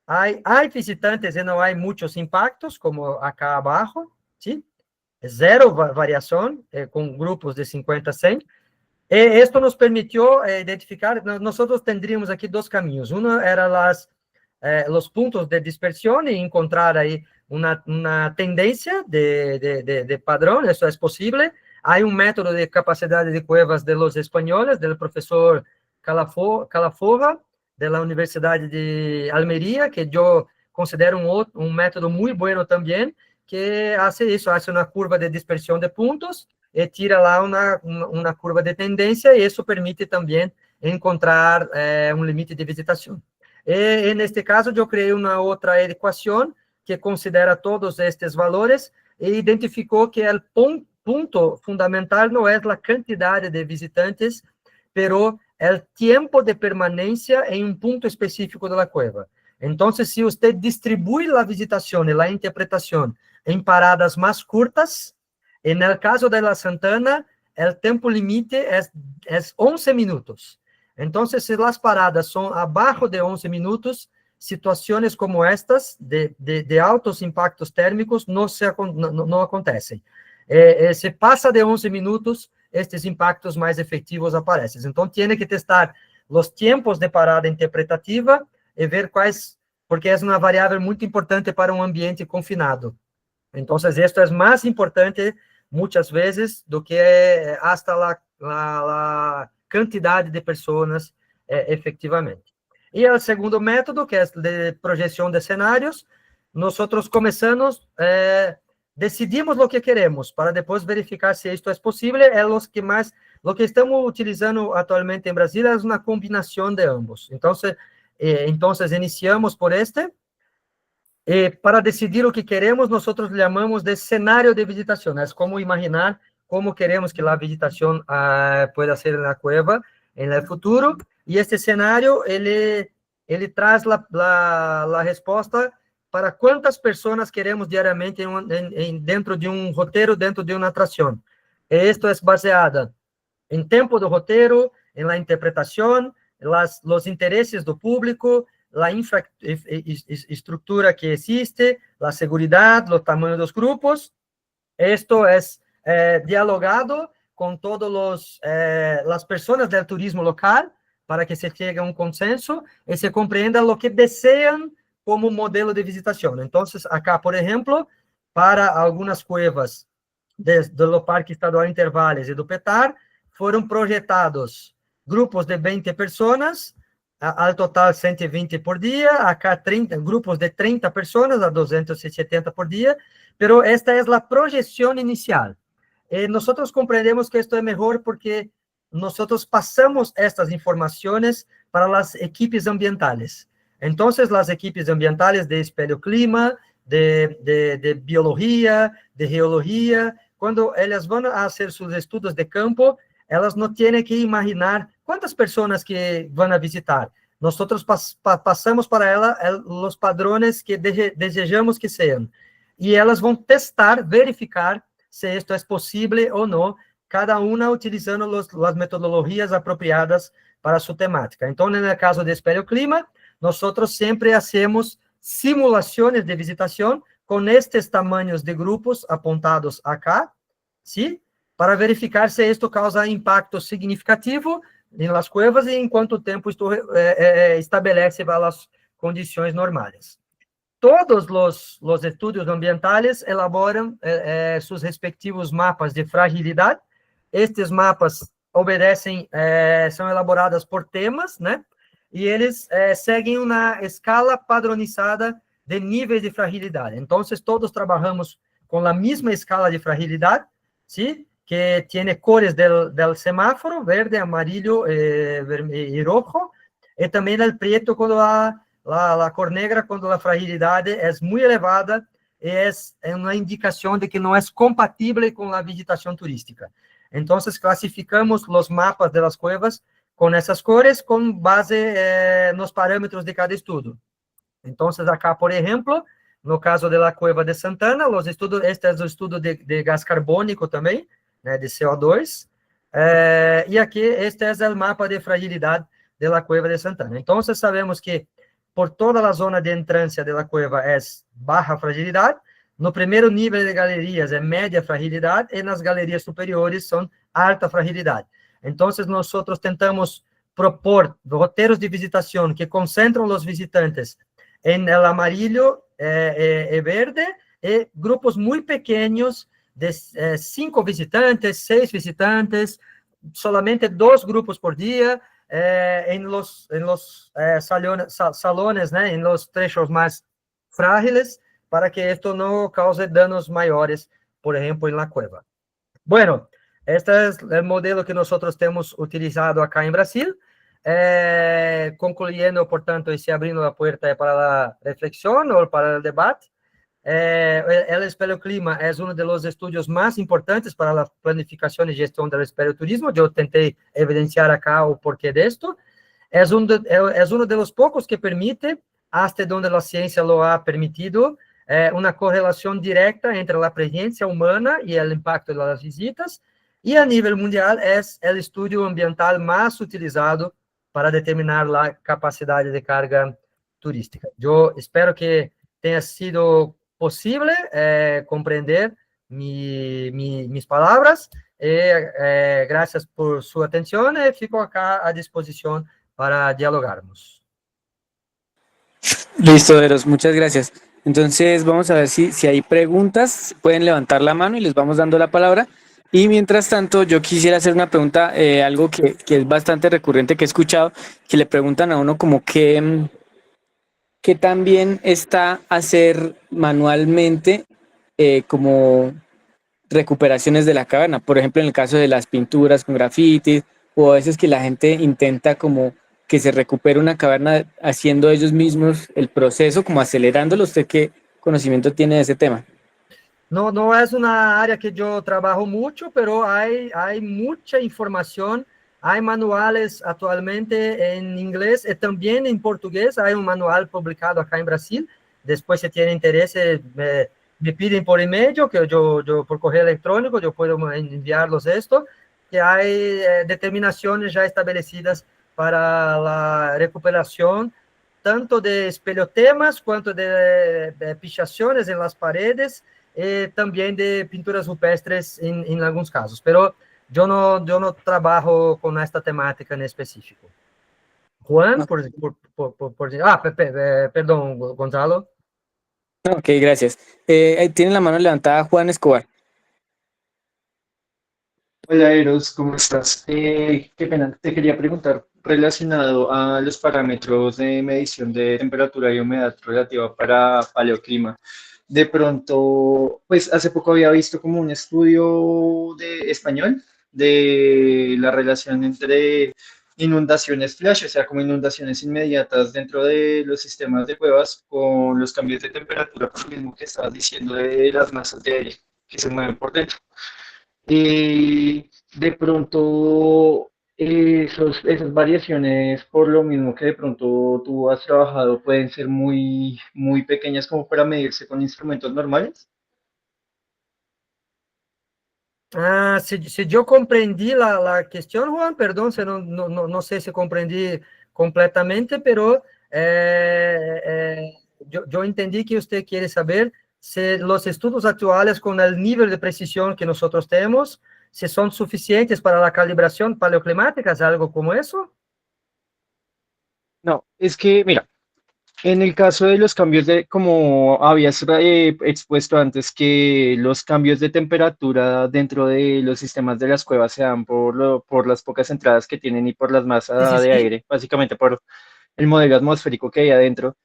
há visitantes e não há muitos impactos, como acá abaixo, ¿sí? Zero variação, com grupos de 50 a 100. E isto nos permitiu identificar, nós tendríamos aqui dois caminhos. Um era os pontos de dispersão e encontrar aí uma tendência de padrão, isso é possível. Há método de capacidade de cuevas de los espanhóis, do professor Calaforra, da Universidade de Almeria, que eu considero um método muito bom também, que faz isso, faz uma curva de dispersão de pontos e tira lá uma curva de tendência, e isso permite também encontrar um limite de visitação. E neste caso, eu criei uma outra equação que considera todos estes valores e identificou que o ponto fundamental não é a quantidade de visitantes, pero o tempo de permanência em um ponto específico da cueva. Então, se você distribui a visitação e a interpretação em paradas mais curtas, no caso da Santana, o tempo limite é 11 minutos. Então, se as paradas são abaixo de 11 minutos, situações como estas, de altos impactos térmicos, não acontecem. Se passa de 11 minutos, estes impactos mais efetivos aparecem. Então, tem que testar os tempos de parada interpretativa e ver quais, porque é uma variável muito importante para um ambiente confinado. Então, isto é mais importante, muitas vezes, do que hasta a quantidade de pessoas efetivamente. E o segundo método, que é de projeção de cenários, nós começamos... decidimos o que queremos, para depois verificar se isto é possível, o que estamos utilizando atualmente em Brasil é uma combinação de ambos. Então, iniciamos por este, e para decidir o que queremos, nós chamamos de cenário de visitação, é como imaginar como queremos que a visitação pueda ser na cueva no futuro, e este cenário, ele traz a resposta para quantas pessoas queremos diariamente dentro de um roteiro, dentro de uma atração. E isto é baseado em tempo do roteiro, em la interpretação, os interesses do público, a infraestrutura que existe, a segurança, o tamanho dos grupos. Esto es dialogado con todas las personas del turismo local para que se llegue a un consenso y se comprenda lo que desean como modelo de visitación. Entonces, acá, por ejemplo, para algunas cuevas do Parque Estadual Intervales e do Petar, foram projetados grupos de 20 pessoas, ao total 120 por dia, acá 30, grupos de 30 pessoas, a 270 por dia, pero esta es la proyección inicial. Nosotros comprendemos que esto es mejor porque nosotros pasamos estas informaciones para las equipes ambientales. Entonces, las equipes ambientales de espeleoclima, de biología, de geología, cuando ellas van a hacer sus estudios de campo, elas não têm que imaginar quantas pessoas que vão a visitar. Nosotros passamos para ela os padrões que desejamos que sejam. E elas vão testar, verificar se isto é possível ou não, cada uma utilizando as metodologias apropriadas para sua temática. Então, no caso de espeleoclima, nós sempre hacemos simulações de visitação com estes tamanhos de grupos apontados acá, sim? Para verificar se isto causa impacto significativo em las cuevas e em quanto tempo isto estabelece as condições normais. Todos os estudos ambientais elaboram seus respectivos mapas de fragilidade. Estes mapas obedecem, são elaborados por temas, né? E eles seguem uma escala padronizada de níveis de fragilidade. Então, todos trabalhamos com a mesma escala de fragilidade, sim? Que tem cores del semáforo, verde, amarillo e rojo, e também o preto quando a cor negra, quando a fragilidade é muito elevada, é uma indicação de que não é compatível com a vegetação turística. Então, classificamos os mapas das cuevas com essas cores, com base nos parâmetros de cada estudo. Então, acá, por exemplo, no caso da Cueva de Santana, este é o estudo de gás carbônico também, né, de CO2, e aqui este é o mapa de fragilidade da Cueva de Santana. Então, sabemos que por toda a zona de entrância da cueva é baixa fragilidade, no primeiro nível de galerias é média fragilidade, e nas galerias superiores são alta fragilidade. Então, nós tentamos propor roteiros de visitação que concentram os visitantes em el amarillo e verde, e grupos muito pequenos, de 5 visitantes, 6 visitantes, solamente 2 grupos por dia, em los salones, né, em los trechos mais frágiles, para que esto não cause danos maiores, por exemplo, na cueva. Bueno, este é o modelo que nós temos utilizado acá em Brasil, concluyendo, portanto, e se abrindo a porta para a reflexão ou para o debate. El espeleoclima é um dos estudos mais importantes para a planificação e gestão do espeleoturismo. Eu tentei evidenciar acá o porquê disto. É um dos poucos que permite, até onde a ciência lo ha permitido, uma correlação direta entre a presença humana e o impacto das visitas, e a nível mundial é o estudo ambiental mais utilizado para determinar a capacidade de carga turística. Eu espero que tenha sido possível compreender mis palavras, e graças por sua atenção, e fico acá à disposição para dialogarmos. Listo, Eros, muchas gracias. Entonces, vamos a ver si hay preguntas. Pueden levantar la mano y les vamos dando la palabra. Y mientras tanto, yo quisiera hacer una pregunta, algo que es bastante recurrente, que he escuchado, que le preguntan a uno como qué también está hacer manualmente como recuperaciones de la caverna. Por ejemplo, en el caso de las pinturas con grafitis, o a veces que la gente intenta como que se recupere una caverna haciendo ellos mismos el proceso, como acelerándolo. ¿Usted qué conocimiento tiene de ese tema? Não é uma área que eu trabalho muito, pero há muita informação. Há manuais atualmente em inglês e também em português. Há manual publicado acá em Brasil. Depois, se tem interesse, me pedem por e-mail, que eu por correio eletrônico, eu posso enviar-los esto. que hay determinaciones ya establecidas para la recuperación tanto de espeliotemas cuanto de pichaciones en las paredes, también de pinturas rupestres en algunos casos. Pero yo no trabajo con esta temática en específico. Juan, Ok, perdón, Gonzalo. ok, gracias. Tiene la mano levantada Juan Escobar. Hola Eros, ¿cómo estás? Qué pena, te quería preguntar relacionado a los parámetros de medición de temperatura y humedad relativa para paleoclima. De pronto, pues hace poco había visto como un estudio de español de la relación entre inundaciones flash, o sea, como inundaciones inmediatas dentro de los sistemas de cuevas con los cambios de temperatura, por lo mismo que estabas diciendo de las masas de aire que se mueven por dentro. Y de pronto esas variaciones, por lo mismo que de pronto tú has trabajado, pueden ser muy pequeñas como para medirse con instrumentos normales. Ah, se yo comprendí la cuestión, Juan, perdón, se no sé si comprendí completamente, pero yo entendí que usted quiere saber si los estudios actuales con el nivel de precisión que nosotros tenemos, si son suficientes para la calibración paleoclimática, ¿es algo como eso? No, es que, mira, en el caso de los cambios de, como habías expuesto antes, que los cambios de temperatura dentro de los sistemas de las cuevas se dan por las pocas entradas que tienen y por las Sí, sí, masas de sí. aire, básicamente por el modelo atmosférico que hay adentro.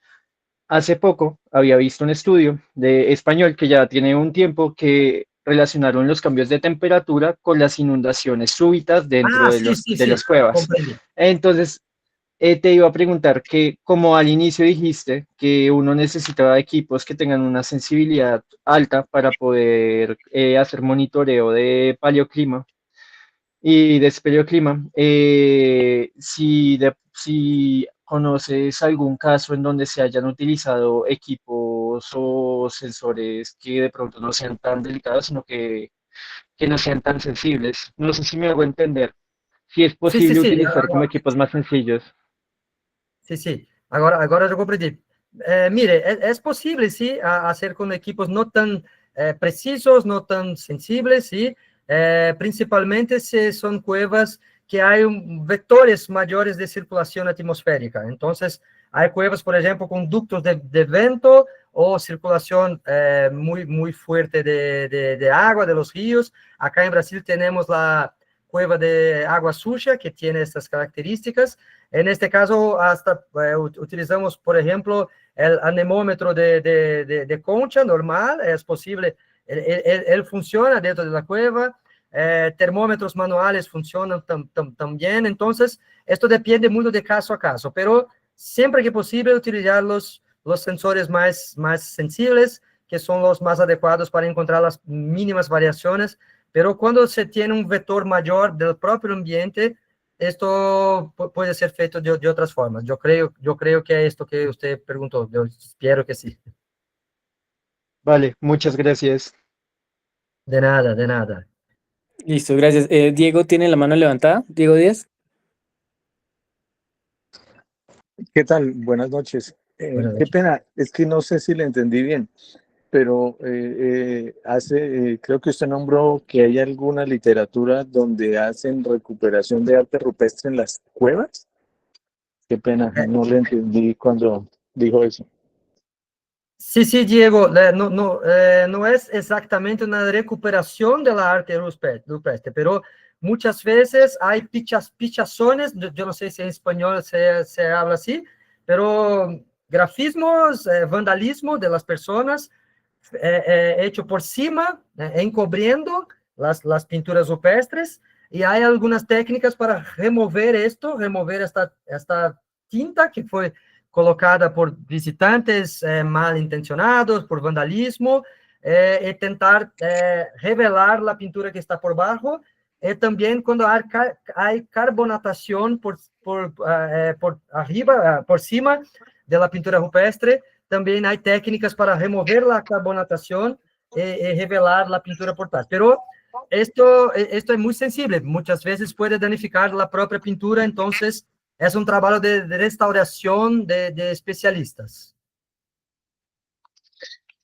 Hace poco había visto un estudio de español que ya tiene un tiempo que relacionaron los cambios de temperatura con las inundaciones súbitas dentro Ah, sí, sí, de sí, las cuevas. comprendí. Entonces, te iba a preguntar que, como al inicio dijiste, que uno necesitaba equipos que tengan una sensibilidad alta para poder hacer monitoreo de paleoclima y de espeleoclima, si conoces algún caso en donde se hayan utilizado equipos o sensores que de pronto no sean tan delicados, sino que no sean tan sensibles. No sé si me hago entender. Si es Sí, sí, posible sí. utilizar como equipos más sencillos. Sí, sí, agora eu compreendi. Mire, é possível, sim, fazer com equipos não tão precisos, não tão sensíveis, sim, principalmente se são cuevas que há vetores maiores de circulação atmosférica. Então, há cuevas, por exemplo, com ductos de vento ou circulação muito forte de água, de los rios. Acá em Brasil temos a cueva de água suja, que tem essas características. En este caso, hasta utilizamos, por ejemplo, el anemómetro de concha normal, es posible, él funciona dentro de la cueva, termómetros manuales funcionan también, entonces, esto depende mucho de caso a caso, pero siempre que posible utilizar los sensores más sensibles, que son los más adecuados para encontrar las mínimas variaciones, pero cuando se tiene un vector mayor del propio ambiente, esto puede ser feito de otras formas. Yo creo que es esto que usted preguntó. Yo espero que sí. Vale, muchas gracias. De nada, de nada. Listo, gracias. Diego tiene la mano levantada. Diego Díaz. ¿Qué tal? Buenas noches. Buenas Qué noches. pena, es que no sé si le entendí bien, pero creo que usted nombró que hay alguna literatura donde hacen recuperación de arte rupestre en las cuevas. Qué pena, Eh, no le entendí cuando dijo eso. sí, sí, Diego, no es exactamente una recuperación de la arte rupestre, pero muchas veces hay pichazones, yo no sé si en español se habla así, pero grafismos, vandalismo de las personas hecho por cima, encubriendo las pinturas rupestres, y hay algunas técnicas para remover esto, remover esta tinta que fue colocada por visitantes mal intencionados, por vandalismo, y tentar revelar la pintura que está por bajo, y también cuando hay carbonatación por arriba, por cima de la pintura rupestre, também há técnicas para remover a carbonatação e revelar a pintura por trás. Pero Esto es muy sensible, muchas veces puede danificar la propia pintura, entonces es un trabajo de restauración de especialistas.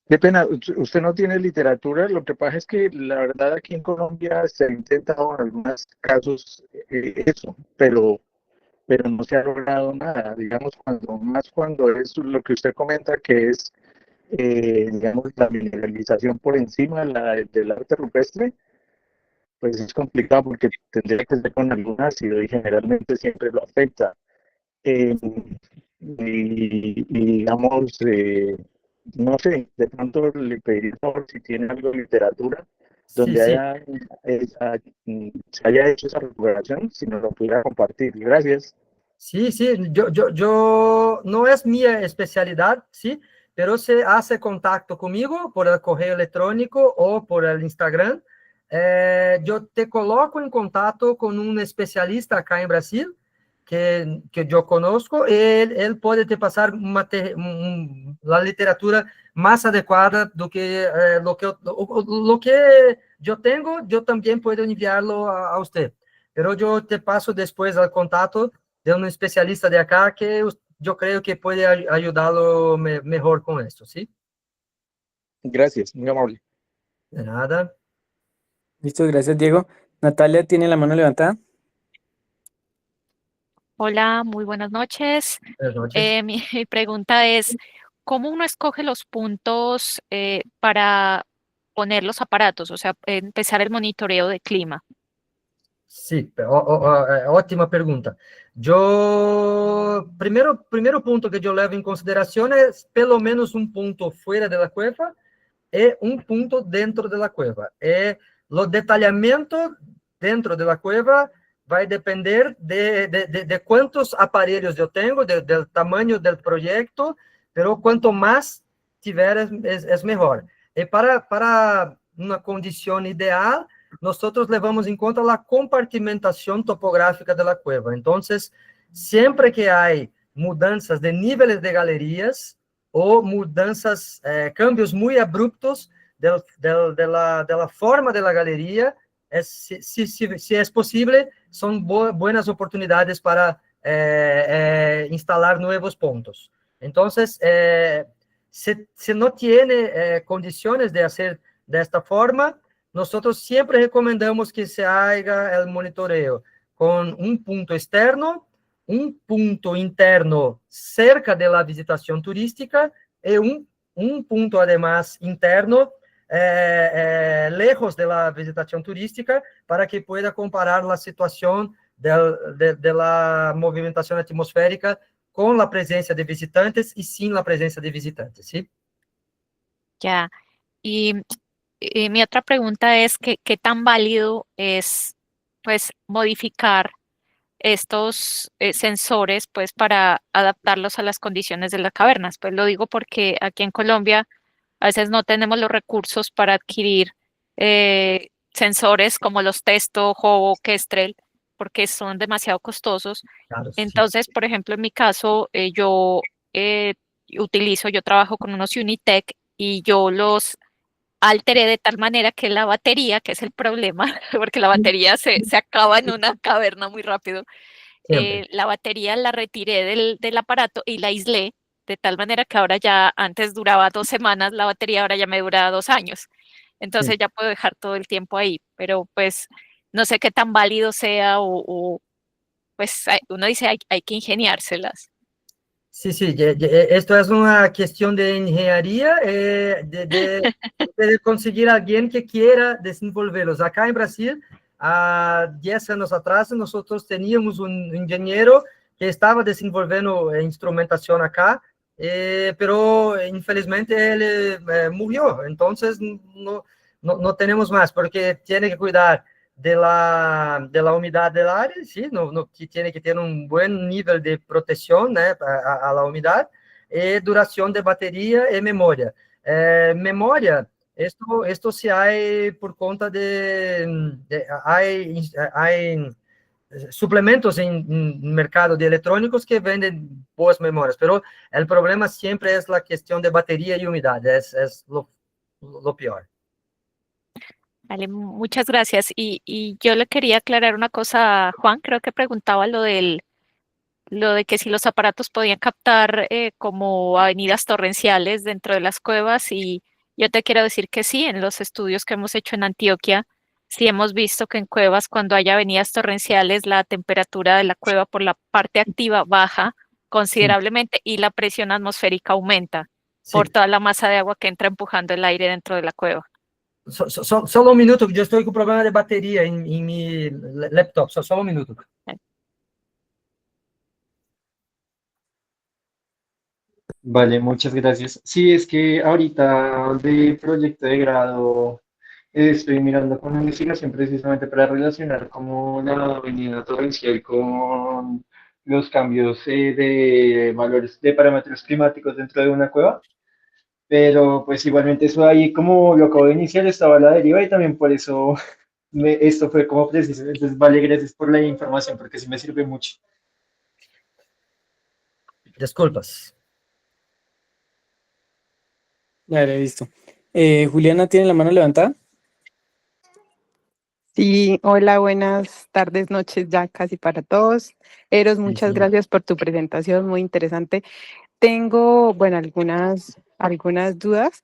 Qué pena, usted no tiene literatura, lo que pasa es que la verdad aquí en Colombia se ha intentado en algunos casos eso, pero no se ha logrado nada, digamos, cuando es lo que usted comenta, que es, digamos, la mineralización por encima del arte rupestre, pues es complicado porque tendría que ser con algún ácido y generalmente siempre lo afecta. Eh, y digamos, no sé, de pronto le pediría por favor si tiene algo de literatura Sí, donde sí. se haya hecho esa recuperación, si nos lo pudiera compartir. Gracias. Sí, sí, yo no es mi especialidad, sí, pero se hace contacto conmigo por el correo electrónico o por el Instagram. Yo te coloco en contacto con un especialista acá en Brasil que yo conozco. Él puede te pasar la literatura más adecuada do que lo que yo tengo, yo también puedo enviarlo a usted. Pero yo te paso después el contacto de un especialista de acá que yo creo que puede ayudarlo mejor con esto, ¿sí? Gracias, muy amable. De nada. Listo, gracias, Diego. Natalia tiene la mano levantada. Hola, muy buenas noches. Buenas noches. Mi pregunta es, ¿cómo uno escoge los puntos para poner los aparatos? O sea, empezar el monitoreo de clima. Sí, ótima pregunta. Primeiro ponto que eu levo em consideração é pelo menos um ponto fora da cueva e um ponto dentro da cueva. O detalhamento dentro da cueva vai depender de quantos aparelhos eu tenho, do tamanho do projeto, pero quanto mais tiver, é melhor. E para uma condição ideal, nós levamos em conta a compartimentação topográfica da cueva. Então, sempre que há mudanças de níveis de galerias ou mudanças, cambios muito abruptos de la forma da galeria, se é possível, são boas oportunidades para instalar novos pontos. Então, se não tem condições de fazer desta forma, nós sempre recomendamos que se haga o monitoreo com um ponto externo, um ponto interno cerca da visitação turística e um ponto, además, interno lejos de la visitación turística para que pueda comparar la situación de la movimentación atmosférica con la presencia de visitantes y sin la presencia de visitantes, ¿sí? Ya. Y, mi otra pregunta es ¿qué tan válido es, pues, modificar estos sensores, pues, para adaptarlos a las condiciones de las cavernas? Pues lo digo porque aquí en Colombia a veces no tenemos los recursos para adquirir sensores como los Testo, Hovo, Kestrel, porque son demasiado costosos. Claro, sí. Entonces, por ejemplo, en mi caso, eh, yo trabajo con unos Unitec y yo los alteré de tal manera que la batería, que es el problema, porque la batería se acaba en una caverna muy rápido, Siempre. la batería la retiré del aparato y la aislé, de tal manera que ahora ya antes duraba 2 semanas la batería, ahora ya me dura 2 años. Sí. Entonces ya puedo dejar todo el tiempo ahí, pero pues no sé qué tan válido sea pues uno dice hay que ingeniárselas. Sí, sí, esto es una cuestión de ingeniería, de conseguir alguien que quiera desenvolverlos. Acá en Brasil, há 10 anos atrás, nosotros teníamos un ingeniero que estaba desenvolvendo instrumentación acá, pero infelizmente él murió. Entonces, no tenemos más, porque tiene que cuidar de la umidade del área, sí, que tiene que tener un buen nivel de protección, né, a la umidade, e duración de batería e memoria. Memoria, esto se hay por conta hay suplementos en mercado de electrónicos que venden boas memorias, pero el problema siempre es la cuestión de batería y humedad, es lo peor. Vale, muchas gracias. Y yo le quería aclarar una cosa a Juan, creo que preguntaba lo de que si los aparatos podían captar como avenidas torrenciales dentro de las cuevas y yo te quiero decir que sí, en los estudios que hemos hecho en Antioquia, sí hemos visto que en cuevas cuando hay avenidas torrenciales la temperatura de la cueva por la parte activa baja Sim, considerablemente y la presión atmosférica aumenta por sim. toda la masa de agua que entra empujando el aire dentro de la cueva. Só um minuto, que eu estou com problema de bateria em mi laptop. Só um minuto. Vale, muchas gracias. Sí, es que ahorita de proyecto de grado estoy mirando con una investigación precisamente para relacionar como la avenida torrencial con los cambios de valores de parámetros climáticos dentro de una cueva. Pero pues igualmente eso ahí como lo acabo de iniciar estaba a la deriva y también por eso esto fue como preciso. Entonces, vale, gracias por la información porque sí me sirve mucho. Desculpas. Vale, listo. Juliana tiene la mano levantada. Sí, hola, buenas tardes, noches ya casi para todos. Eros, Sim, muchas sim. gracias por tu presentación, muy interesante. Tengo, bueno, algunas dudas.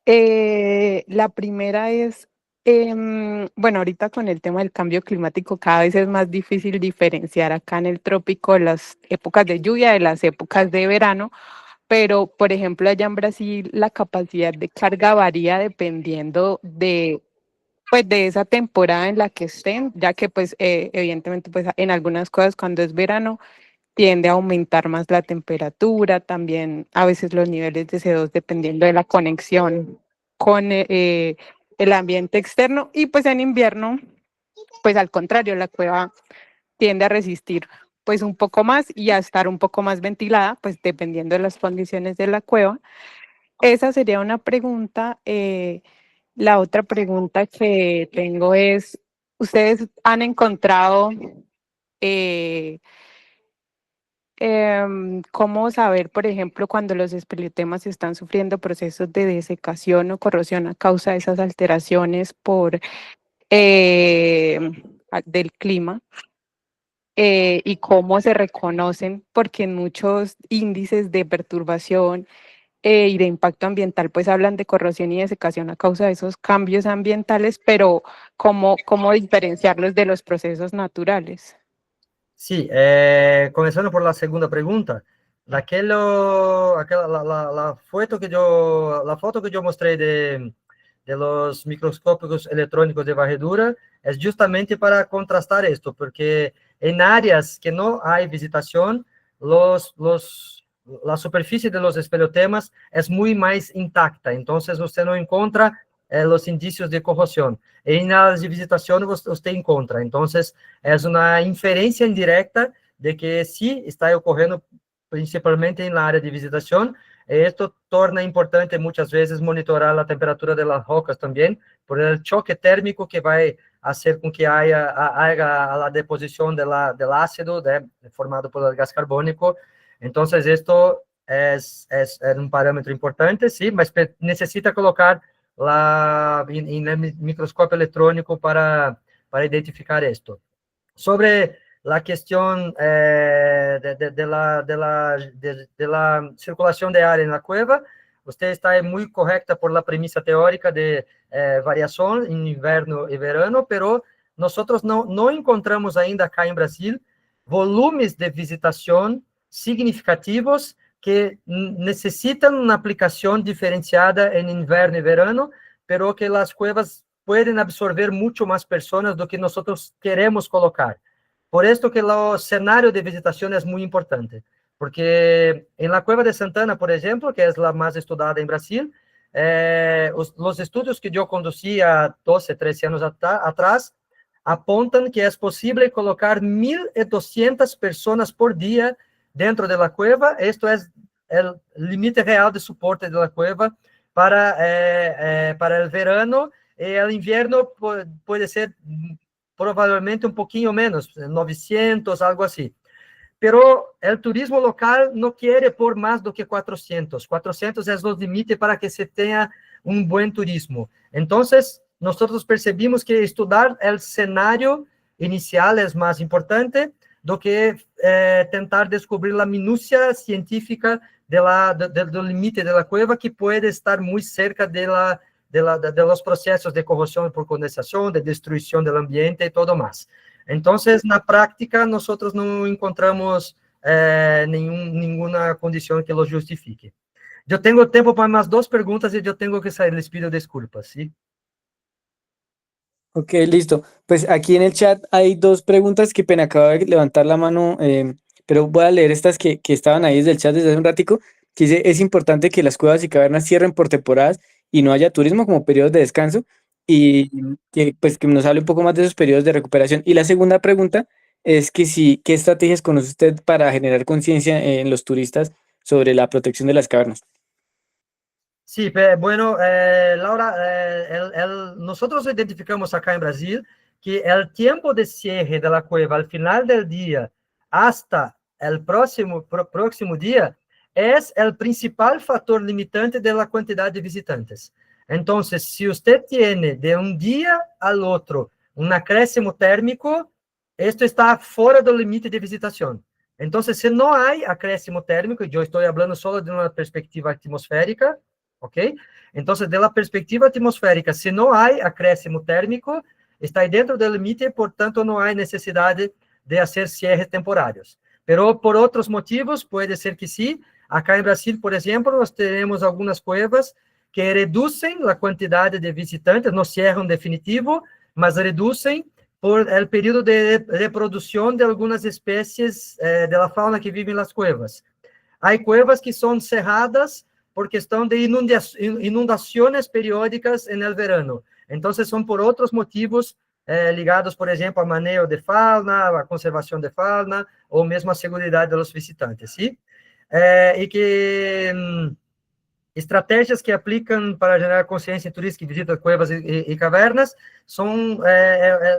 La primera es, bueno, ahorita con el tema del cambio climático cada vez es más difícil diferenciar acá en el trópico las épocas de lluvia de las épocas de verano, pero por ejemplo allá en Brasil la capacidad de carga varía dependiendo de pues de esa temporada en la que estén, ya que pues evidentemente pues en algunas cosas cuando es verano tiende a aumentar más la temperatura, también a veces los niveles de CO2 dependiendo de la conexión con el ambiente externo y pues en invierno pues al contrario, la cueva tiende a resistir pues un poco más y a estar un poco más ventilada, pues dependiendo de las condiciones de la cueva. Esa sería una pregunta. La otra pregunta que tengo es, ¿ustedes han encontrado eh, cómo saber, por ejemplo, cuando los espeleotemas están sufriendo procesos de desecación o corrosión a causa de esas alteraciones eh, del clima? Y cómo se reconocen, porque en muchos índices de perturbación y de impacto ambiental, pues hablan de corrosión y desecación a causa de esos cambios ambientales, pero ¿cómo diferenciarlos de los procesos naturales? Sí, comenzando por la segunda pregunta, la foto que yo mostré de los microscópicos electrónicos de varredura es justamente para contrastar esto, porque en áreas que no hay visitación, la superficie de los espeleotemas es muy más intacta, entonces usted no encuentra los indicios de corrosión. En áreas de visitación usted encontra, entonces es una inferencia indirecta de que sí está ocurriendo principalmente en la área de visitación. Esto torna importante muchas veces monitorar la temperatura de las rocas también, por el choque térmico que va a hacer con que haya la deposición del ácido formado por el gas carbónico. Entonces, esto es un parámetro importante, sí, mas necesita colocar en el microscopio electrónico para identificar esto. Sobre la cuestión de la circulación de aire en la cueva, usted está muy correcta por la premisa teórica de variación en invierno y verano, pero nosotros no encontramos ainda acá en Brasil volumes de visitación significativos que necesitan una aplicación diferenciada en invierno y verano, pero que las cuevas pueden absorber mucho más personas do que nosotros queremos colocar. Por esto que el escenario de visitación es muy importante, porque en la Cueva de Santana, por ejemplo, que es la más estudiada en Brasil, los estudios que yo conducía 12, 13 años atrás apontan que es posible colocar 1.200 personas por día dentro de la cueva. Esto es el límite real de soporte de la cueva para el verano. El invierno puede ser probablemente un poquito menos, 900, algo así. Pero el turismo local no quiere por más do que 400. 400 es los límites para que se tenga un buen turismo. Entonces, nosotros percebimos que estudar el cenário inicial es más importante do que tentar descobrir a minúcia científica do limite da cueva, que pode estar muito cerca de los processos de corrosão por condensação, de destruição do ambiente e todo mais. Então, na prática, nós não encontramos nenhuma condição que lo justifique. Eu tenho tempo para mais 2 perguntas e eu tenho que sair, les pido desculpas, ¿sí? Ok, listo. Pues aquí en el chat hay dos preguntas que pena acaba de levantar la mano, pero voy a leer estas que estaban ahí desde el chat desde hace un ratico, que dice, es importante que las cuevas y cavernas cierren por temporadas y no haya turismo como periodos de descanso y que pues que nos hable un poco más de esos periodos de recuperación. Y la segunda pregunta es que si, ¿qué estrategias conoce usted para generar conciencia en los turistas sobre la protección de las cavernas? Sí, bueno, Laura, nosotros identificamos acá en Brasil que el tiempo de cierre de la cueva al final del día hasta el próximo día es el principal factor limitante de la cantidad de visitantes. Entonces, si usted tiene de un día al otro un acréscimo térmico, esto está fuera del límite de visitación. Entonces, si no hay acréscimo térmico, yo estoy hablando solo de una perspectiva atmosférica, ¿ok? Entonces, de la perspectiva atmosférica, si no hay acréscimo térmico, está dentro del límite, por tanto, no hay necesidad de hacer cierres temporarios. Pero por otros motivos, puede ser que sí. Acá en Brasil, por ejemplo, nós tenemos algunas cuevas que reducen la cantidad de visitantes, no cierran definitivo, mas reducen por el periodo de reproducción de algunas especies de la fauna que viven en las cuevas. Hay cuevas que son cerradas por questão de inundações periódicas no verano. Então, são por outros motivos ligados, por exemplo, ao manejo de fauna, à conservação de fauna, ou mesmo à segurança dos visitantes, sim? E que estratégias que aplicam para gerar consciência em turistas que visitam cuevas e cavernas são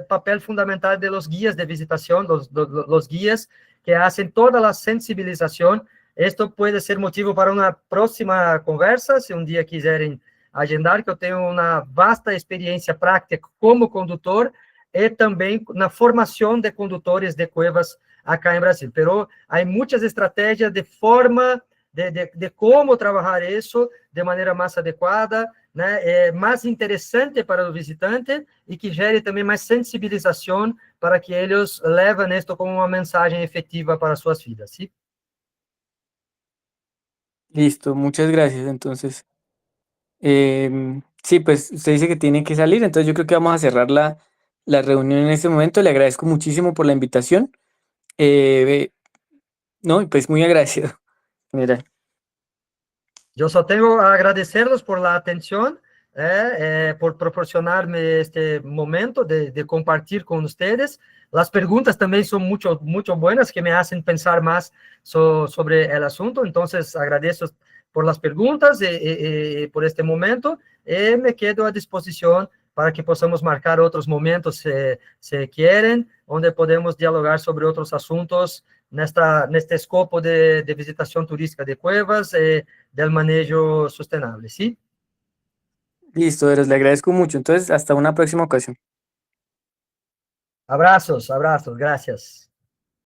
papel fundamental de los guias de visitação, los guias que fazem toda a sensibilização. Esto puede ser motivo para una próxima conversa, si un día quieren agendar, que yo tengo una vasta experiencia práctica como conductor y también na formación de conductores de cuevas acá en Brasil. Pero hay muchas estrategias de forma de cómo trabajar eso de manera más adecuada, né? Más interesante para o visitante y que gere también más sensibilización para que ellos leven esto como una mensaje efectiva para sus vidas, ¿sí? Listo, muchas gracias. Entonces, sí, pues usted dice que tiene que salir, entonces yo creo que vamos a cerrar la reunión en este momento. Le agradezco muchísimo por la invitación. No, y pues muy agradecido. Mira, Yo solo tengo a agradecerlos por la atención, por proporcionarme este momento de compartir con ustedes. Las preguntas también son mucho buenas, que me hacen pensar más sobre el asunto. Entonces, agradezco por las preguntas y por este momento. Me quedo a disposición para que possamos marcar outros momentos, se quieren, onde podemos dialogar sobre outros assuntos neste escopo de visitação turística de cuevas, del manejo sustentable, ¿sí? listo, Eros, le agradezco mucho. Entonces, hasta una próxima ocasión. Abrazos, gracias.